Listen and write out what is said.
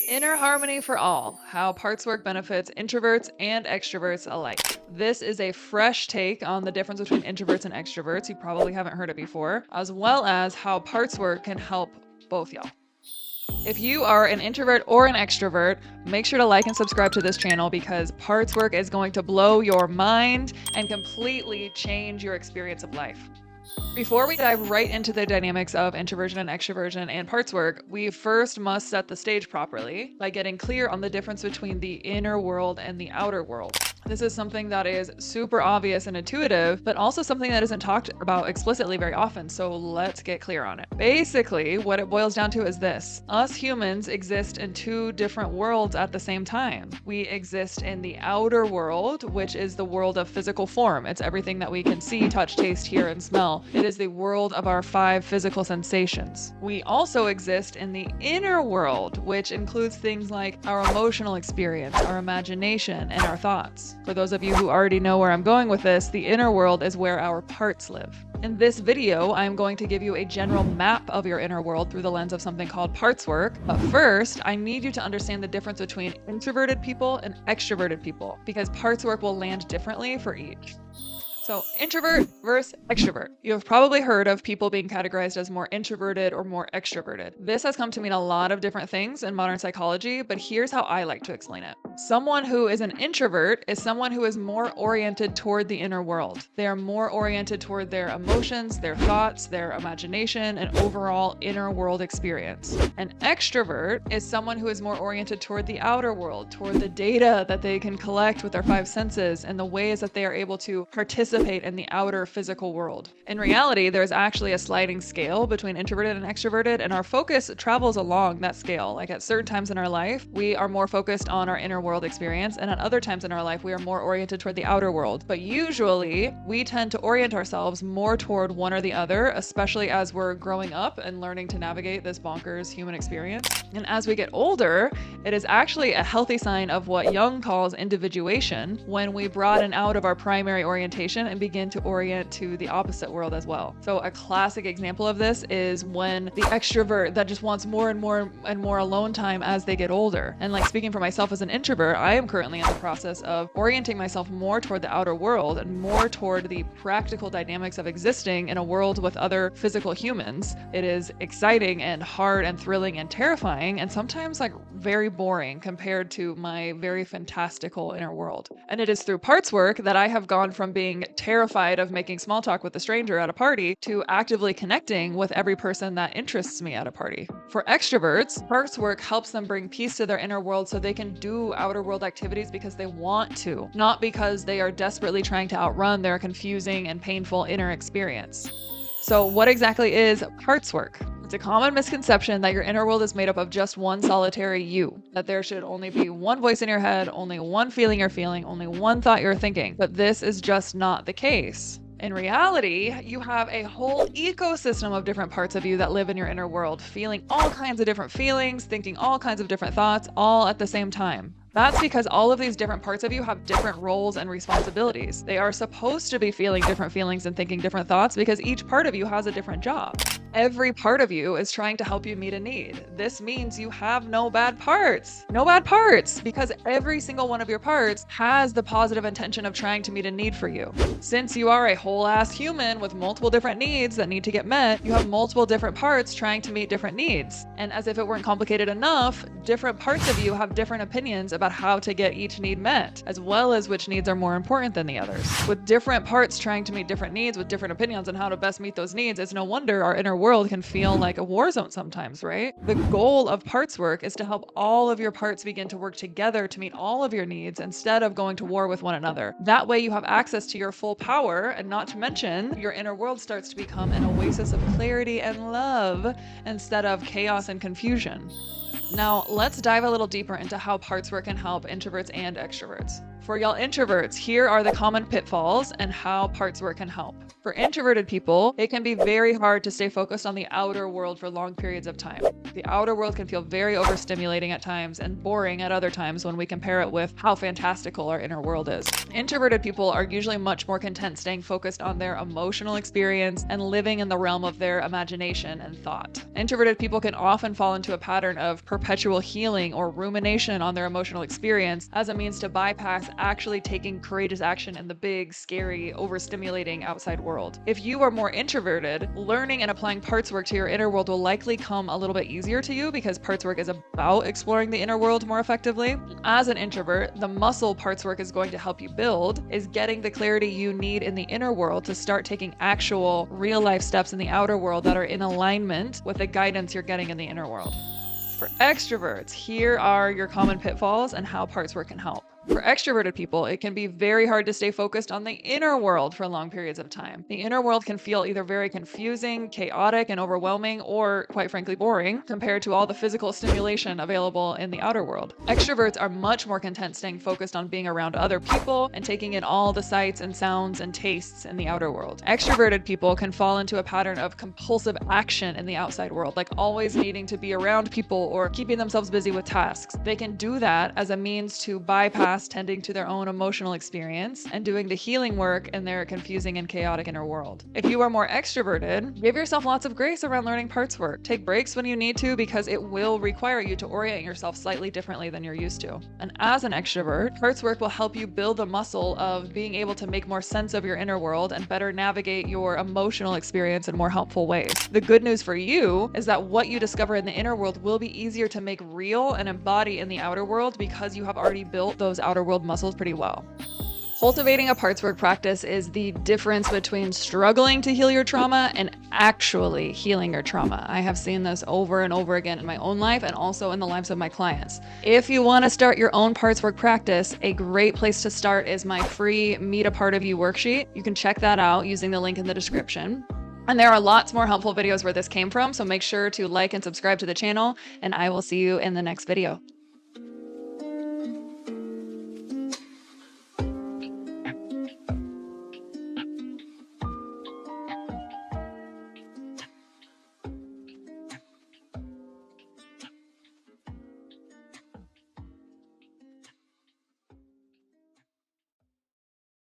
Inner harmony for all, how parts work benefits introverts and extroverts alike. This is a fresh take on the difference between introverts and extroverts. You probably haven't heard it before, as well as how parts work can help both y'all. If you are an introvert or an extrovert, make sure to like and subscribe to this channel because parts work is going to blow your mind and completely change your experience of life. Before we dive right into the dynamics of introversion and extroversion and parts work, we first must set the stage properly by getting clear on the difference between the inner world and the outer world. This is something that is super obvious and intuitive, but also something that isn't talked about explicitly very often, so let's get clear on it. Basically, what it boils down to is this. Us humans exist in two different worlds at the same time. We exist in the outer world, which is the world of physical form. It's everything that we can see, touch, taste, hear, and smell. It is the world of our 5 physical sensations. We also exist in the inner world, which includes things like our emotional experience, our imagination, and our thoughts. For those of you who already know where I'm going with this, the inner world is where our parts live. In this video, I'm going to give you a general map of your inner world through the lens of something called parts work. But first, I need you to understand the difference between introverted people and extroverted people, because parts work will land differently for each. So introvert versus extrovert. You have probably heard of people being categorized as more introverted or more extroverted. This has come to mean a lot of different things in modern psychology, but here's how I like to explain it. Someone who is an introvert is someone who is more oriented toward the inner world. They are more oriented toward their emotions, their thoughts, their imagination, and overall inner world experience. An extrovert is someone who is more oriented toward the outer world, toward the data that they can collect with their 5 senses and the ways that they are able to participate in the outer physical world. In reality, there's actually a sliding scale between introverted and extroverted, and our focus travels along that scale. Like at certain times in our life, we are more focused on our inner world experience, and at other times in our life, we are more oriented toward the outer world. But usually, we tend to orient ourselves more toward one or the other, especially as we're growing up and learning to navigate this bonkers human experience. And as we get older, it is actually a healthy sign of what Jung calls individuation when we broaden out of our primary orientation and begin to orient to the opposite world as well. So a classic example of this is when the extrovert that just wants more and more and more alone time as they get older. And like speaking for myself as an introvert, I am currently in the process of orienting myself more toward the outer world and more toward the practical dynamics of existing in a world with other physical humans. It is exciting and hard and thrilling and terrifying and sometimes like very boring compared to my very fantastical inner world. And it is through parts work that I have gone from being terrified of making small talk with a stranger at a party to actively connecting with every person that interests me at a party. For extroverts, parts work helps them bring peace to their inner world so they can do outer world activities because they want to, not because they are desperately trying to outrun their confusing and painful inner experience. So what exactly is parts work? It's a common misconception that your inner world is made up of just one solitary you, that there should only be one voice in your head, only one feeling you're feeling, only one thought you're thinking. But this is just not the case. In reality, you have a whole ecosystem of different parts of you that live in your inner world, feeling all kinds of different feelings, thinking all kinds of different thoughts, all at the same time. That's because all of these different parts of you have different roles and responsibilities. They are supposed to be feeling different feelings and thinking different thoughts because each part of you has a different job. Every part of you is trying to help you meet a need. This means you have no bad parts. No bad parts, because every single one of your parts has the positive intention of trying to meet a need for you. Since you are a whole ass human with multiple different needs that need to get met, you have multiple different parts trying to meet different needs. And as if it weren't complicated enough, different parts of you have different opinions about how to get each need met, as well as which needs are more important than the others. With different parts trying to meet different needs with different opinions on how to best meet those needs, it's no wonder our inner world can feel like a war zone sometimes, right? The goal of parts work is to help all of your parts begin to work together to meet all of your needs instead of going to war with one another. That way you have access to your full power, and not to mention, your inner world starts to become an oasis of clarity and love instead of chaos and confusion. Now, let's dive a little deeper into how parts work can help introverts and extroverts. For y'all introverts, here are the common pitfalls and how parts work can help. For introverted people, it can be very hard to stay focused on the outer world for long periods of time. The outer world can feel very overstimulating at times and boring at other times when we compare it with how fantastical our inner world is. Introverted people are usually much more content staying focused on their emotional experience and living in the realm of their imagination and thought. Introverted people can often fall into a pattern of perpetual healing or rumination on their emotional experience as a means to bypass actually taking courageous action in the big, scary, overstimulating outside world. If you are more introverted, learning and applying parts work to your inner world will likely come a little bit easier to you because parts work is about exploring the inner world more effectively. As an introvert, the muscle parts work is going to help you build is getting the clarity you need in the inner world to start taking actual real life steps in the outer world that are in alignment with the guidance you're getting in the inner world. For extroverts, here are your common pitfalls and how parts work can help. For extroverted people, it can be very hard to stay focused on the inner world for long periods of time. The inner world can feel either very confusing, chaotic, and overwhelming, or quite frankly boring compared to all the physical stimulation available in the outer world. Extroverts are much more content staying focused on being around other people and taking in all the sights and sounds and tastes in the outer world. Extroverted people can fall into a pattern of compulsive action in the outside world, like always needing to be around people or keeping themselves busy with tasks. They can do that as a means to bypass tending to their own emotional experience and doing the healing work in their confusing and chaotic inner world. If you are more extroverted, give yourself lots of grace around learning parts work. Take breaks when you need to because it will require you to orient yourself slightly differently than you're used to. And as an extrovert, parts work will help you build the muscle of being able to make more sense of your inner world and better navigate your emotional experience in more helpful ways. The good news for you is that what you discover in the inner world will be easier to make real and embody in the outer world because you have already built those outer world muscles pretty well. Cultivating a parts work practice is the difference between struggling to heal your trauma and actually healing your trauma. I have seen this over and over again in my own life and also in the lives of my clients. If you want to start your own parts work practice, a great place to start is my free Meet a Part of You worksheet. You can check that out using the link in the description. And there are lots more helpful videos where this came from, so make sure to like and subscribe to the channel, and I will see you in the next video.